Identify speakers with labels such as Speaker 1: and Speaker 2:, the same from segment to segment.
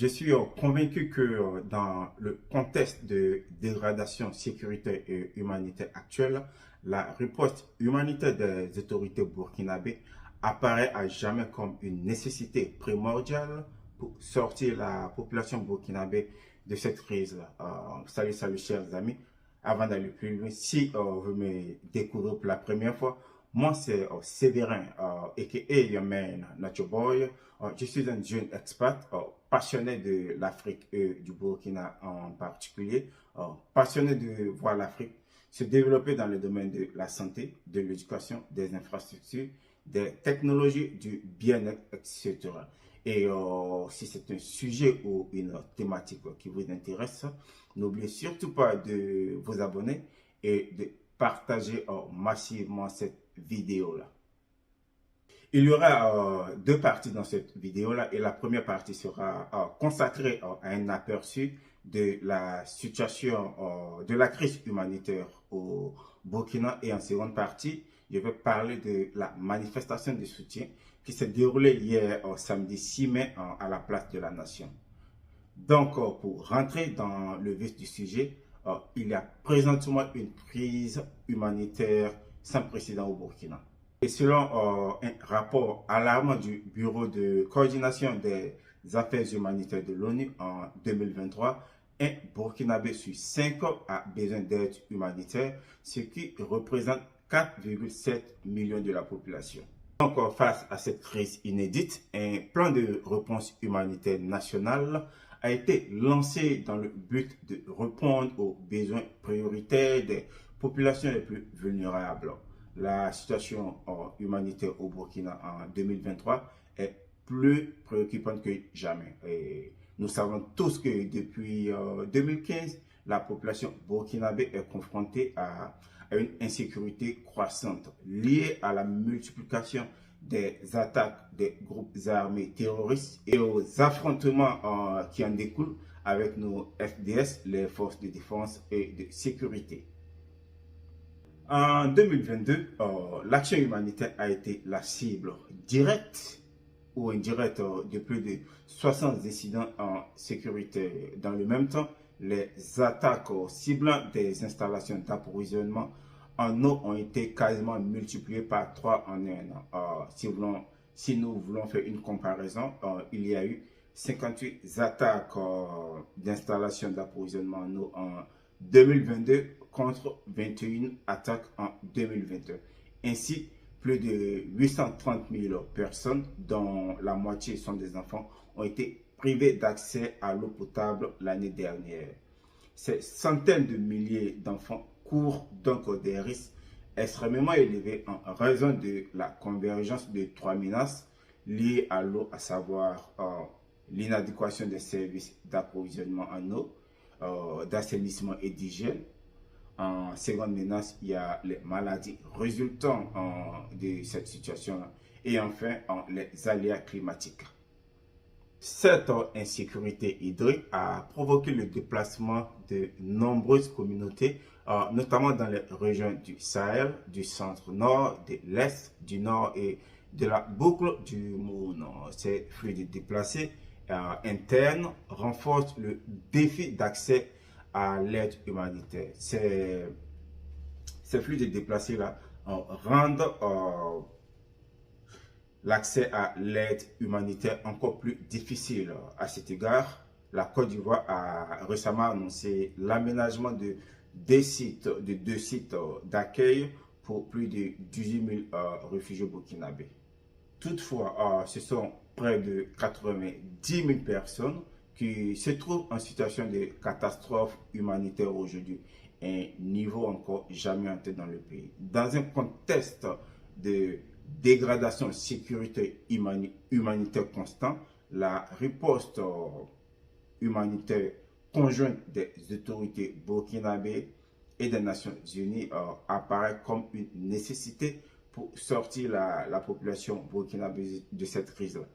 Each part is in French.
Speaker 1: Je suis convaincu que dans le contexte de dégradation sécuritaire et humanitaire actuelle, la riposte humanitaire des autorités burkinabées apparaît à jamais comme une nécessité primordiale pour sortir la population burkinabé de cette crise-là. Salut, chers amis. Avant d'aller plus loin, si vous me découvrez pour la première fois, moi c'est Séverin, a.k.a. Your Man, Not Your Boy. Je suis un jeune expat passionné de l'Afrique et du Burkina en particulier, passionné de voir l'Afrique se développer dans le domaine de la santé, de l'éducation, des infrastructures, des technologies, du bien-être, etc. Et si c'est un sujet ou une thématique qui vous intéresse, n'oubliez surtout pas de vous abonner et de partager massivement cette vidéo-là. Il y aura deux parties dans cette vidéo-là et la première partie sera consacrée à un aperçu de la situation de la crise humanitaire au Burkina et en seconde partie, je vais parler de la manifestation de soutien qui s'est déroulée hier samedi 6 mai à la place de la Nation. Donc, pour rentrer dans le vif du sujet, il y a présentement une crise humanitaire sans précédent au Burkina. Et selon un rapport alarmant du Bureau de coordination des affaires humanitaires de l'ONU en 2023, un Burkinabé sur 5 a besoin d'aide humanitaire, ce qui représente 4,7 millions de la population. Donc, face à cette crise inédite, un plan de réponse humanitaire national a été lancé dans le but de répondre aux besoins prioritaires des populations les plus vulnérables. La situation humanitaire au Burkina en 2023 est plus préoccupante que jamais. Et nous savons tous que depuis 2015, la population burkinabé est confrontée à une insécurité croissante liée à la multiplication des attaques des groupes armés terroristes et aux affrontements qui en découlent avec nos FDS, les forces de défense et de sécurité. En 2022, l'action humanitaire a été la cible directe ou indirecte de plus de 60 incidents en sécurité. Dans le même temps, les attaques ciblant des installations d'approvisionnement en eau ont été quasiment multipliées par 3 en un an. Si nous voulons faire une comparaison, il y a eu 58 attaques d'installations d'approvisionnement en eau en 2022 contre 21 attaques en 2021. Ainsi, plus de 830 000 personnes, dont la moitié sont des enfants, ont été privées d'accès à l'eau potable l'année dernière. Ces centaines de milliers d'enfants courent donc des risques extrêmement élevés en raison de la convergence de 3 menaces liées à l'eau, à savoir l'inadéquation des services d'approvisionnement en eau, d'assainissement et d'hygiène. En seconde menace, il y a les maladies résultant de cette situation-là. Et enfin, les aléas climatiques. Cette insécurité hydrique a provoqué le déplacement de nombreuses communautés, notamment dans les régions du Sahel, du centre-nord, de l'est, du nord et de la boucle du Moun. Ces flux de déplacés internes renforcent le défi d'accès à l'aide humanitaire. Ces flux de déplacés-là rendent l'accès à l'aide humanitaire encore plus difficile. À cet égard, la Côte d'Ivoire a récemment annoncé l'aménagement de deux sites d'accueil pour plus de 18 000 réfugiés burkinabés. Toutefois, ce sont près de 90 000 personnes qui se trouvent en situation de catastrophe humanitaire aujourd'hui, un niveau encore jamais atteint dans le pays. Dans un contexte de dégradation sécuritaire humanitaire constant, la riposte humanitaire conjointe des autorités burkinabées et des Nations Unies apparaît comme une nécessité pour sortir la population burkinabé de cette crise-là.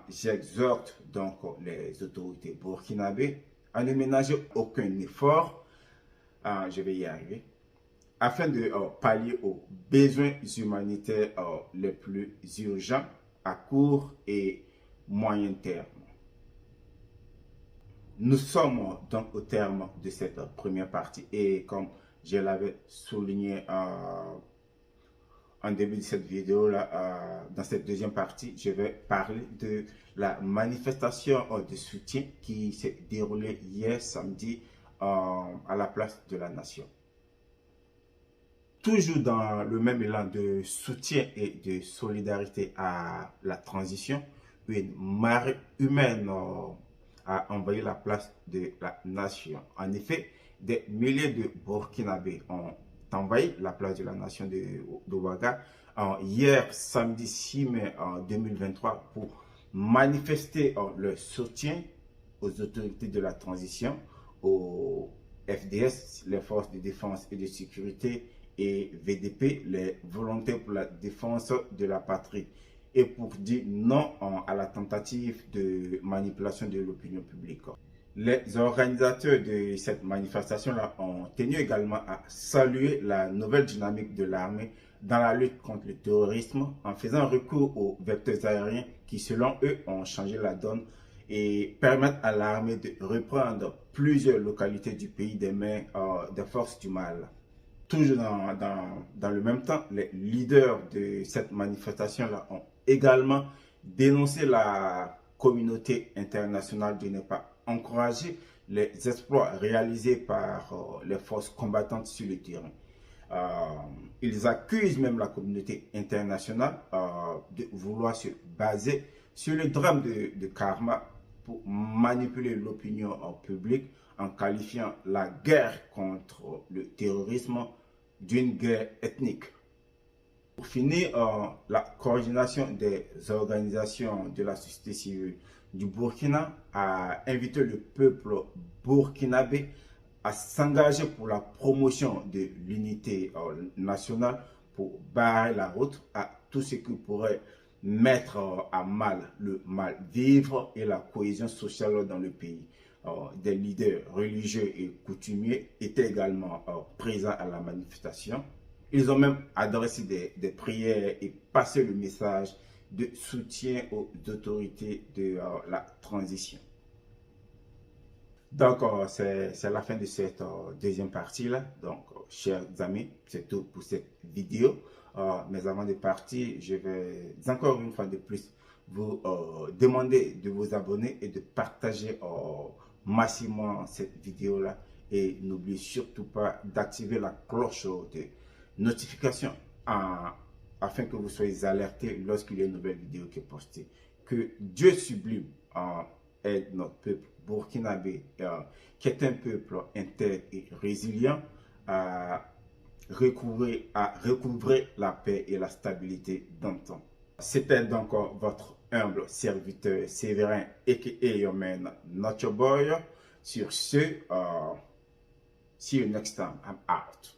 Speaker 1: J'exhorte donc les autorités burkinabées à ne ménager aucun effort, je vais y arriver, afin de pallier aux besoins humanitaires les plus urgents à court et moyen terme. Nous sommes donc au terme de cette première partie et comme je l'avais souligné en début de cette vidéo là, dans cette deuxième partie, je vais parler de la manifestation de soutien qui s'est déroulée hier samedi à la place de la Nation. Toujours dans le même élan de soutien et de solidarité à la transition, une marée humaine a envahi la place de la Nation. En effet, des milliers de Burkinabés ont envahi la place de la Nation de Ouaga hier, samedi 6 mai 2023, pour manifester leur soutien aux autorités de la transition, aux FDS, les forces de défense et de sécurité, et VDP, les volontaires pour la défense de la patrie, et pour dire non à la tentative de manipulation de l'opinion publique. Les organisateurs de cette manifestation-là ont tenu également à saluer la nouvelle dynamique de l'armée dans la lutte contre le terrorisme en faisant recours aux vecteurs aériens qui, selon eux, ont changé la donne et permettent à l'armée de reprendre plusieurs localités du pays des mains des forces du mal. Toujours dans le même temps, les leaders de cette manifestation-là ont également dénoncé la communauté internationale de ne pas encourager les exploits réalisés par les forces combattantes sur le terrain. Ils accusent même la communauté internationale de vouloir se baser sur le drame de Karma pour manipuler l'opinion publique en qualifiant la guerre contre le terrorisme d'une guerre ethnique. Pour finir, la coordination des organisations de la société civile du Burkina a invité le peuple burkinabé à s'engager pour la promotion de l'unité nationale pour barrer la route à tout ce qui pourrait mettre à mal le mal-vivre et la cohésion sociale dans le pays. Des leaders religieux et coutumiers étaient également présents à la manifestation. Ils ont même adressé des prières et passé le message de soutien aux autorités de la transition. Donc, c'est la fin de cette deuxième partie-là. Donc, chers amis, c'est tout pour cette vidéo. Mais avant de partir, je vais encore une fois de plus vous demander de vous abonner et de partager massivement cette vidéo-là. Et n'oubliez surtout pas d'activer la cloche de notification afin que vous soyez alertés lorsqu'il y a une nouvelle vidéo qui est postée. Que Dieu sublime aide notre peuple burkinabé, qui est un peuple intègre et résilient, à recouvrer la paix et la stabilité dans le temps. C'était donc votre humble serviteur Séverin, a.k.a. your man, not your boy. Sur ce, see you next time. I'm out.